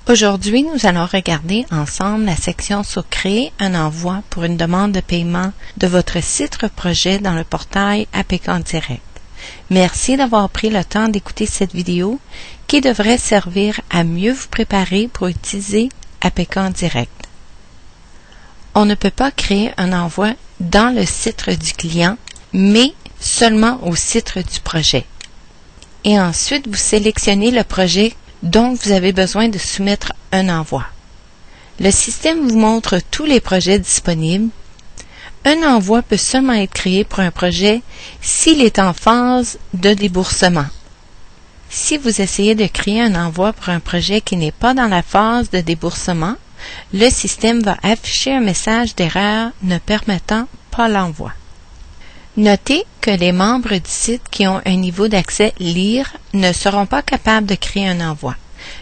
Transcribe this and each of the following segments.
Aujourd'hui, nous allons regarder ensemble la section sur Créer un envoi pour une demande de paiement de votre site projet dans le portail APK Direct. Merci d'avoir pris le temps d'écouter cette vidéo qui devrait servir à mieux vous préparer pour utiliser APK Direct. On ne peut pas créer un envoi dans le site du client, mais seulement au site du projet. Et ensuite, vous sélectionnez le projet dont vous avez besoin de soumettre un envoi. Le système vous montre tous les projets disponibles. Un envoi peut seulement être créé pour un projet s'il est en phase de déboursement. Si vous essayez de créer un envoi pour un projet qui n'est pas dans la phase de déboursement, le système va afficher un message d'erreur ne permettant pas l'envoi. Notez que les membres du site qui ont un niveau d'accès Lire ne seront pas capables de créer un envoi.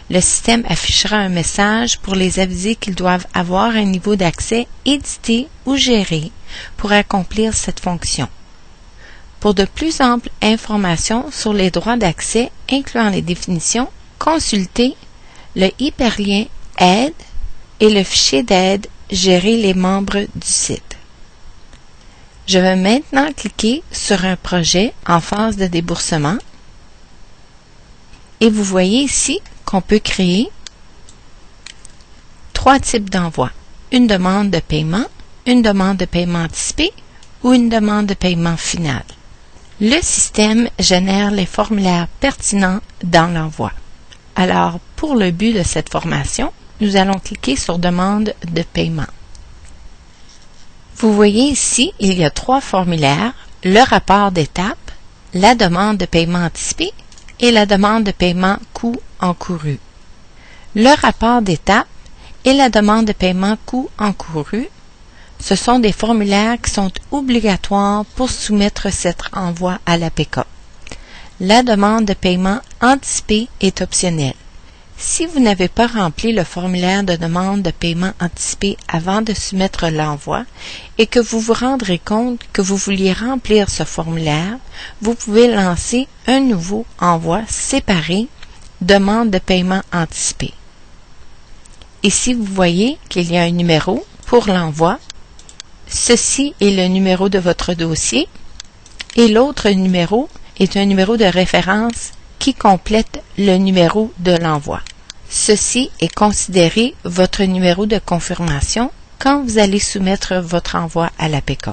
Le système affichera un message pour les aviser qu'ils doivent avoir un niveau d'accès édité ou géré pour accomplir cette fonction. Pour de plus amples informations sur les droits d'accès, incluant les définitions, consultez le hyperlien Aide et le fichier d'aide Gérer les membres du site. Je vais maintenant cliquer sur un projet en phase de déboursement et vous voyez ici qu'on peut créer trois types d'envois. Une demande de paiement, une demande de paiement anticipé ou une demande de paiement final. Le système génère les formulaires pertinents dans l'envoi. Alors, pour le but de cette formation, nous allons cliquer sur Demande de paiement. Vous voyez ici, il y a trois formulaires, le rapport d'étape, la demande de paiement anticipé et la demande de paiement coût encouru. Le rapport d'étape et la demande de paiement coût encouru, ce sont des formulaires qui sont obligatoires pour soumettre cet envoi à l'APK. La demande de paiement anticipé est optionnelle. Si vous n'avez pas rempli le formulaire de demande de paiement anticipé avant de soumettre l'envoi et que vous vous rendrez compte que vous vouliez remplir ce formulaire, vous pouvez lancer un nouveau envoi séparé demande de paiement anticipé. Ici, vous voyez qu'il y a un numéro pour l'envoi. Ceci est le numéro de votre dossier et l'autre numéro est un numéro de référence qui complète le numéro de l'envoi. Ceci est considéré votre numéro de confirmation quand vous allez soumettre votre envoi à l'APK.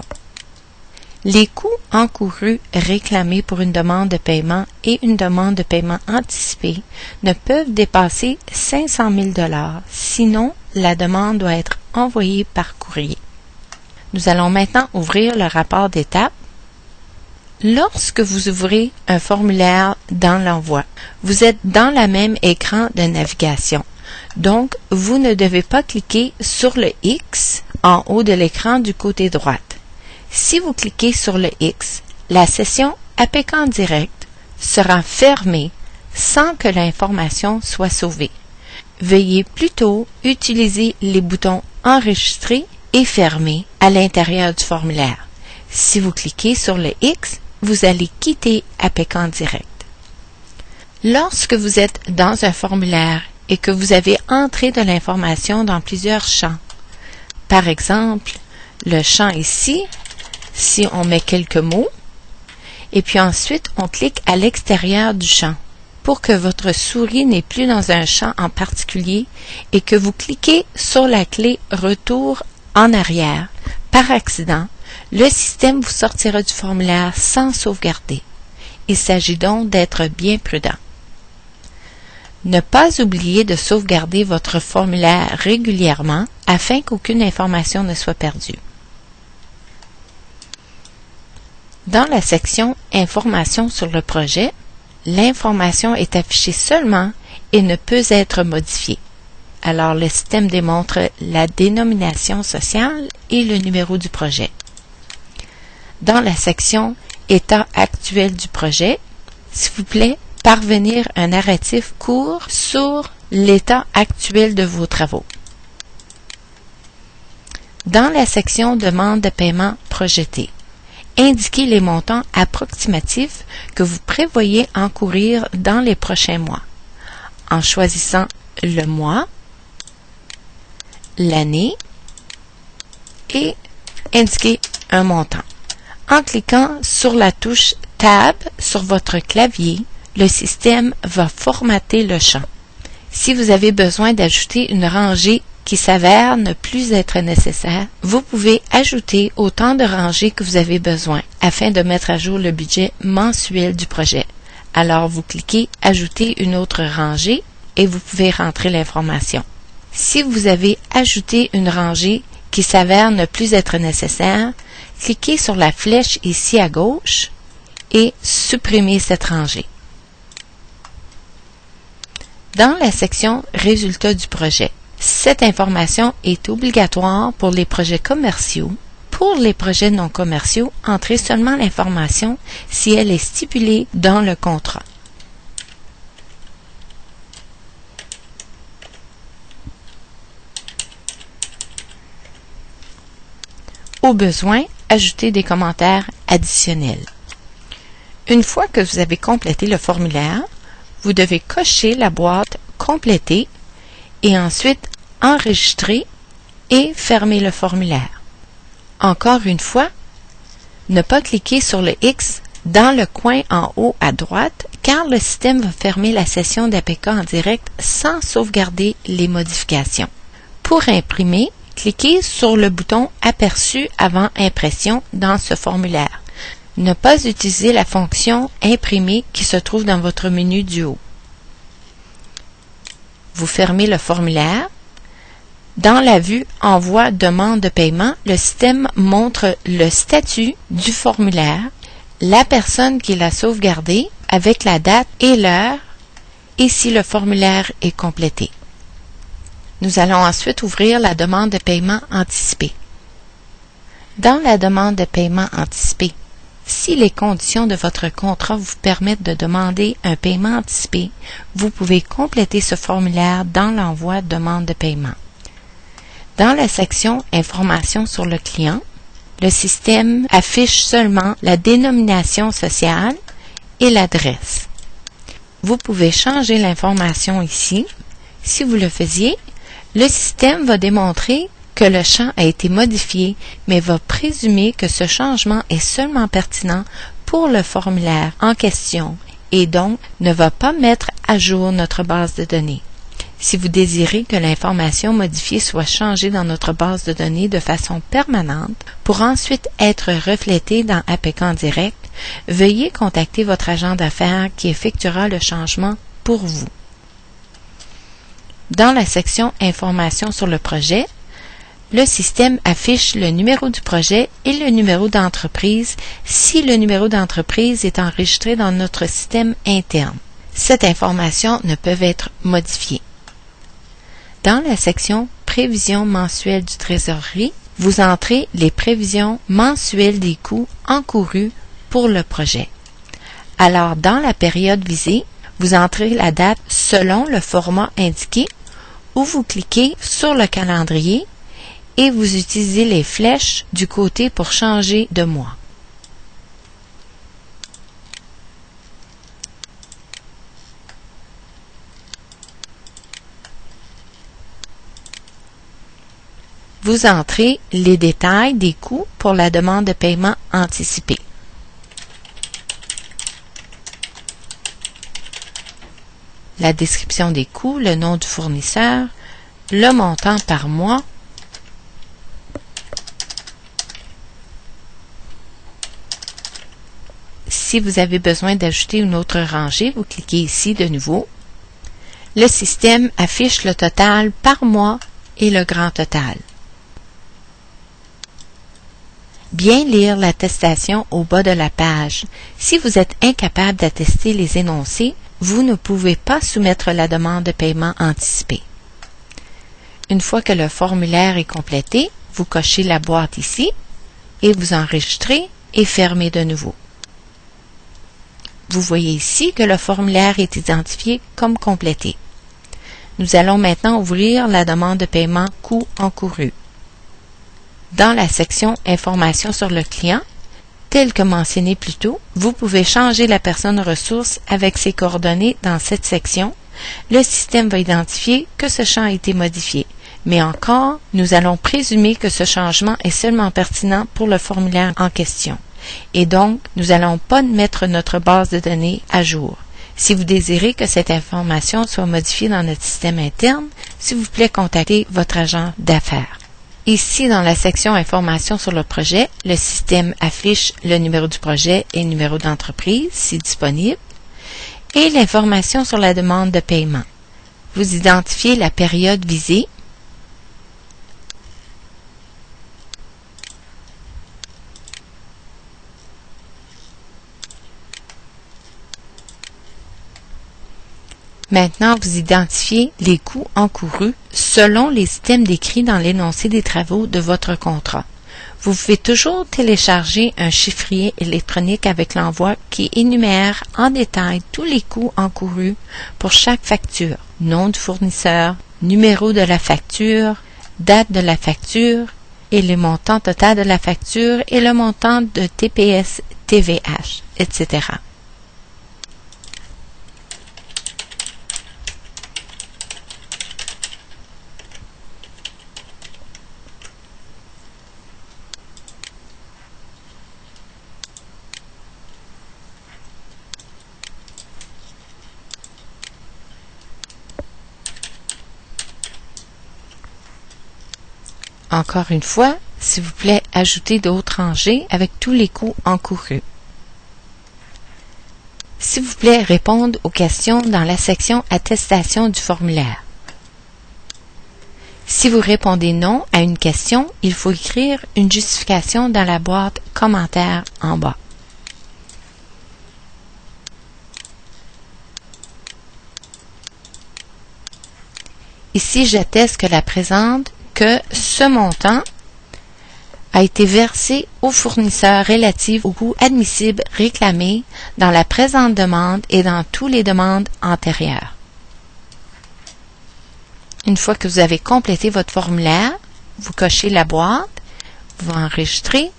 Les coûts encourus réclamés pour une demande de paiement et une demande de paiement anticipé ne peuvent dépasser 500 000 $, sinon la demande doit être envoyée par courrier. Nous allons maintenant ouvrir le rapport d'étape. Lorsque vous ouvrez un formulaire dans l'envoi, vous êtes dans le même écran de navigation. Donc, vous ne devez pas cliquer sur le X en haut de l'écran du côté droite. Si vous cliquez sur le X, la session APK Direct sera fermée sans que l'information soit sauvée. Veuillez plutôt utiliser les boutons Enregistrer et Fermer à l'intérieur du formulaire. Si vous cliquez sur le X, vous allez quitter APK Direct. Lorsque vous êtes dans un formulaire et que vous avez entré de l'information dans plusieurs champs, par exemple, le champ ici, si on met quelques mots, et puis ensuite on clique à l'extérieur du champ pour que votre souris n'est plus dans un champ en particulier et que vous cliquez sur la clé Retour en arrière, par accident, le système vous sortira du formulaire sans sauvegarder. Il s'agit donc d'être bien prudent. Ne pas oublier de sauvegarder votre formulaire régulièrement afin qu'aucune information ne soit perdue. Dans la section Informations sur le projet, l'information est affichée seulement et ne peut être modifiée. Alors le système démontre la dénomination sociale et le numéro du projet. Dans la section État actuel du projet, s'il vous plaît, parvenir un narratif court sur l'état actuel de vos travaux. Dans la section Demande de paiement projetée, indiquez les montants approximatifs que vous prévoyez encourir dans les prochains mois. En choisissant le mois, l'année et indiquer un montant. En cliquant sur la touche Tab sur votre clavier, le système va formater le champ. Si vous avez besoin d'ajouter une rangée qui s'avère ne plus être nécessaire, vous pouvez ajouter autant de rangées que vous avez besoin afin de mettre à jour le budget mensuel du projet. Alors vous cliquez « Ajouter une autre rangée » et vous pouvez rentrer l'information. Si vous avez ajouté une rangée qui s'avère ne plus être nécessaire, cliquez sur la flèche ici à gauche et supprimez cette rangée. Dans la section « Résultats du projet », cette information est obligatoire pour les projets commerciaux. Pour les projets non commerciaux, entrez seulement l'information si elle est stipulée dans le contrat. Au besoin, ajoutez des commentaires additionnels. Une fois que vous avez complété le formulaire, vous devez cocher la boîte « Compléter » et ensuite enregistrer et fermer le formulaire. Encore une fois, ne pas cliquer sur le X dans le coin en haut à droite car le système va fermer la session d'APK en direct sans sauvegarder les modifications. Pour imprimer, cliquez sur le bouton aperçu avant impression dans ce formulaire. Ne pas utiliser la fonction imprimer qui se trouve dans votre menu du haut. Vous fermez le formulaire. Dans la vue Envoi demande de paiement, le système montre le statut du formulaire, la personne qui l'a sauvegardé avec la date et l'heure et si le formulaire est complété. Nous allons ensuite ouvrir la demande de paiement anticipé. Dans la demande de paiement anticipé, si les conditions de votre contrat vous permettent de demander un paiement anticipé, vous pouvez compléter ce formulaire dans l'envoi demande de paiement. Dans la section Informations sur le client, le système affiche seulement la dénomination sociale et l'adresse. Vous pouvez changer l'information ici. Si vous le faisiez, le système va démontrer que le champ a été modifié, mais va présumer que ce changement est seulement pertinent pour le formulaire en question et donc ne va pas mettre à jour notre base de données. Si vous désirez que l'information modifiée soit changée dans notre base de données de façon permanente pour ensuite être reflétée dans APK en direct, veuillez contacter votre agent d'affaires qui effectuera le changement pour vous. Dans la section Informations sur le projet, le système affiche le numéro du projet et le numéro d'entreprise si le numéro d'entreprise est enregistré dans notre système interne. Cette information ne peut être modifiée. Dans la section Prévisions mensuelles du trésorerie, vous entrez les prévisions mensuelles des coûts encourus pour le projet. Alors, dans la période visée, vous entrez la date selon le format indiqué ou vous cliquez sur le calendrier et vous utilisez les flèches du côté pour changer de mois. Vous entrez les détails des coûts pour la demande de paiement anticipé. La description des coûts, le nom du fournisseur, le montant par mois, si vous avez besoin d'ajouter une autre rangée, vous cliquez ici de nouveau. Le système affiche le total par mois et le grand total. Bien lire l'attestation au bas de la page. Si vous êtes incapable d'attester les énoncés, vous ne pouvez pas soumettre la demande de paiement anticipé. Une fois que le formulaire est complété, vous cochez la boîte ici et vous enregistrez et fermez de nouveau. Vous voyez ici que le formulaire est identifié comme complété. Nous allons maintenant ouvrir la demande de paiement coûts encourus. Dans la section Informations sur le client, tel que mentionné plus tôt, vous pouvez changer la personne ressource avec ses coordonnées dans cette section. Le système va identifier que ce champ a été modifié. Mais encore, nous allons présumer que ce changement est seulement pertinent pour le formulaire en question. Et donc, nous n'allons pas mettre notre base de données à jour. Si vous désirez que cette information soit modifiée dans notre système interne, s'il vous plaît, contactez votre agent d'affaires. Ici, dans la section Informations sur le projet, le système affiche le numéro du projet et le numéro d'entreprise, si disponible, et l'information sur la demande de paiement. Vous identifiez la période visée, Maintenant, vous identifiez les coûts encourus selon les items décrits dans l'énoncé des travaux de votre contrat. Vous pouvez toujours télécharger un chiffrier électronique avec l'envoi qui énumère en détail tous les coûts encourus pour chaque facture, nom du fournisseur, numéro de la facture, date de la facture et le montant total de la facture et le montant de TPS, TVH, etc. Encore une fois, s'il vous plaît, ajoutez d'autres rangées avec tous les coûts encourus. S'il vous plaît, répondre aux questions dans la section Attestation du formulaire. Si vous répondez non à une question, il faut écrire une justification dans la boîte Commentaires en bas. Ici, j'atteste que ce montant a été versé au fournisseur relatif aux coûts admissibles réclamés dans la présente demande et dans toutes les demandes antérieures. Une fois que vous avez complété votre formulaire, vous cochez la boîte, vous enregistrez.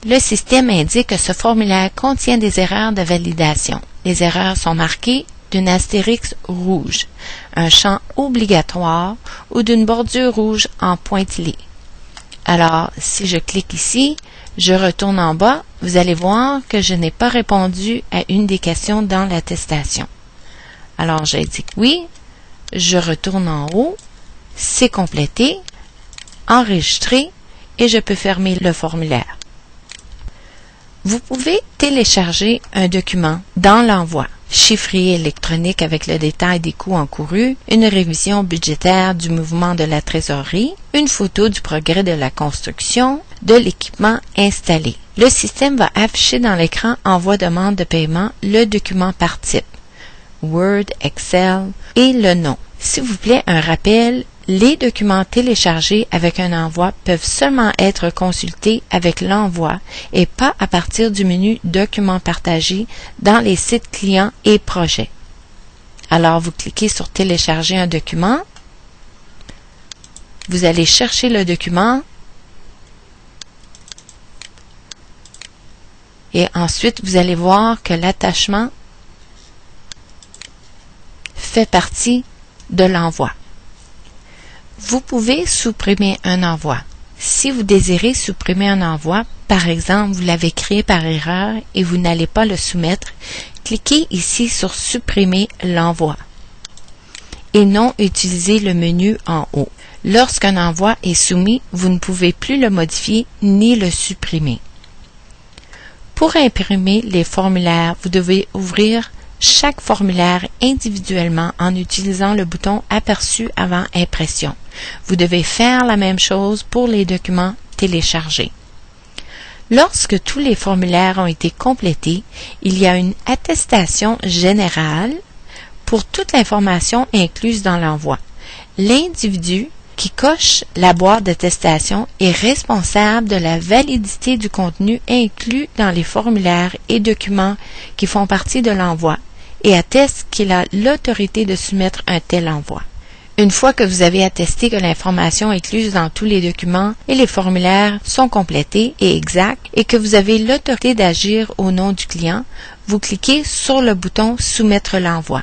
Le système indique que ce formulaire contient des erreurs de validation. Les erreurs sont marquées d'une astérix rouge, un champ obligatoire ou d'une bordure rouge en pointillé. Alors, si je clique ici, je retourne en bas, vous allez voir que je n'ai pas répondu à une des questions dans l'attestation. Alors, j'indique oui, je retourne en haut, c'est complété, enregistré et je peux fermer le formulaire. Vous pouvez télécharger un document dans l'envoi, chiffrier électronique avec le détail des coûts encourus, une révision budgétaire du mouvement de la trésorerie, une photo du progrès de la construction, de l'équipement installé. Le système va afficher dans l'écran Envoi demande de paiement le document par type, Word, Excel et le nom. S'il vous plaît, un rappel, les documents téléchargés avec un envoi peuvent seulement être consultés avec l'envoi et pas à partir du menu Documents partagés dans les sites clients et projets. Alors, vous cliquez sur Télécharger un document. Vous allez chercher le document et ensuite, vous allez voir que l'attachement fait partie de l'envoi. Vous pouvez supprimer un envoi. Si vous désirez supprimer un envoi, par exemple, vous l'avez créé par erreur et vous n'allez pas le soumettre, cliquez ici sur Supprimer l'envoi et non utiliser le menu en haut. Lorsqu'un envoi est soumis, vous ne pouvez plus le modifier ni le supprimer. Pour imprimer les formulaires, vous devez ouvrir chaque formulaire individuellement en utilisant le bouton aperçu avant impression. Vous devez faire la même chose pour les documents téléchargés. Lorsque tous les formulaires ont été complétés, il y a une attestation générale pour toute l'information incluse dans l'envoi. L'individu qui coche la boîte d'attestation est responsable de la validité du contenu inclus dans les formulaires et documents qui font partie de l'envoi et atteste qu'il a l'autorité de soumettre un tel envoi. Une fois que vous avez attesté que l'information incluse dans tous les documents et les formulaires sont complétés et exacts et que vous avez l'autorité d'agir au nom du client, vous cliquez sur le bouton Soumettre l'envoi.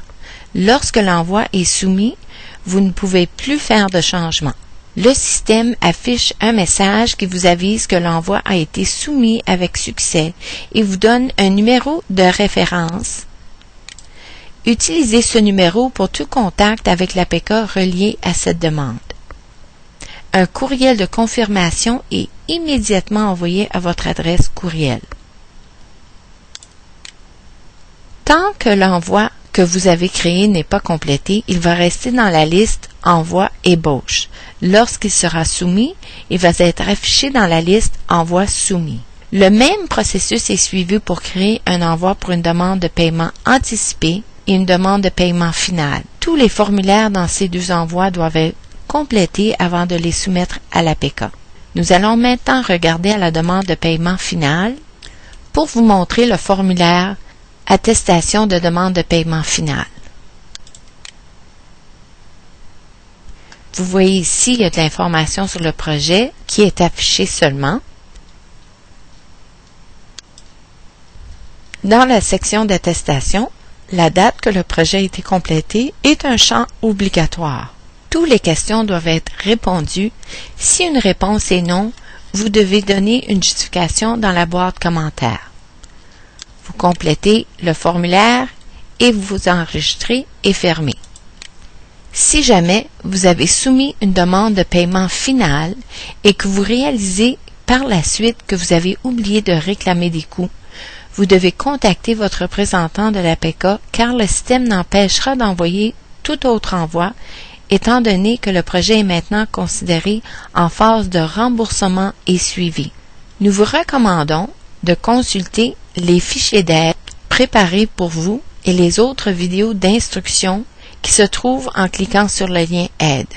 Lorsque l'envoi est soumis, vous ne pouvez plus faire de changement. Le système affiche un message qui vous avise que l'envoi a été soumis avec succès et vous donne un numéro de référence. Utilisez ce numéro pour tout contact avec l'APK relié à cette demande. Un courriel de confirmation est immédiatement envoyé à votre adresse courriel. Tant que l'envoi que vous avez créé n'est pas complété, il va rester dans la liste Envoi ébauche. Lorsqu'il sera soumis, il va être affiché dans la liste Envoi soumis. Le même processus est suivi pour créer un envoi pour une demande de paiement anticipé et une demande de paiement final. Tous les formulaires dans ces deux envois doivent être complétés avant de les soumettre à l'APK. Nous allons maintenant regarder à la demande de paiement final pour vous montrer le formulaire Attestation de demande de paiement final. Vous voyez ici, il y a de l'information sur le projet qui est affichée seulement. Dans la section d'attestation, la date que le projet a été complété est un champ obligatoire. Toutes les questions doivent être répondues. Si une réponse est non, vous devez donner une justification dans la boîte commentaire. Vous complétez le formulaire et vous vous enregistrez et fermez. Si jamais vous avez soumis une demande de paiement final et que vous réalisez par la suite que vous avez oublié de réclamer des coûts, vous devez contacter votre représentant de l'APK car le système n'empêchera d'envoyer tout autre envoi étant donné que le projet est maintenant considéré en phase de remboursement et suivi. Nous vous recommandons de consulter les fichiers d'aide préparés pour vous et les autres vidéos d'instruction qui se trouvent en cliquant sur le lien Aide.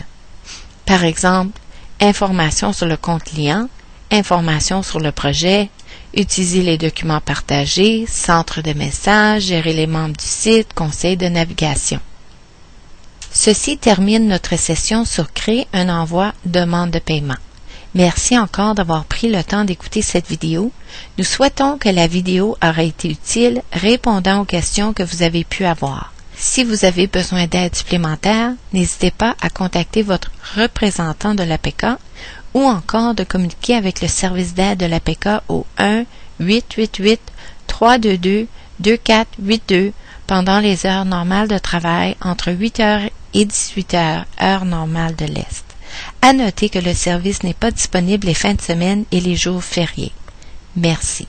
Par exemple, informations sur le compte client, informations sur le projet, utiliser les documents partagés, centre de messages, gérer les membres du site, conseil de navigation. Ceci termine notre session sur Créer un envoi demande de paiement. Merci encore d'avoir pris le temps d'écouter cette vidéo. Nous souhaitons que la vidéo aura été utile répondant aux questions que vous avez pu avoir. Si vous avez besoin d'aide supplémentaire, n'hésitez pas à contacter votre représentant de l'APK ou encore de communiquer avec le service d'aide de l'APK au 1-888-322-2482 pendant les heures normales de travail entre 8h et 18h, heure normale de l'Est. À noter que le service n'est pas disponible les fins de semaine et les jours fériés. Merci.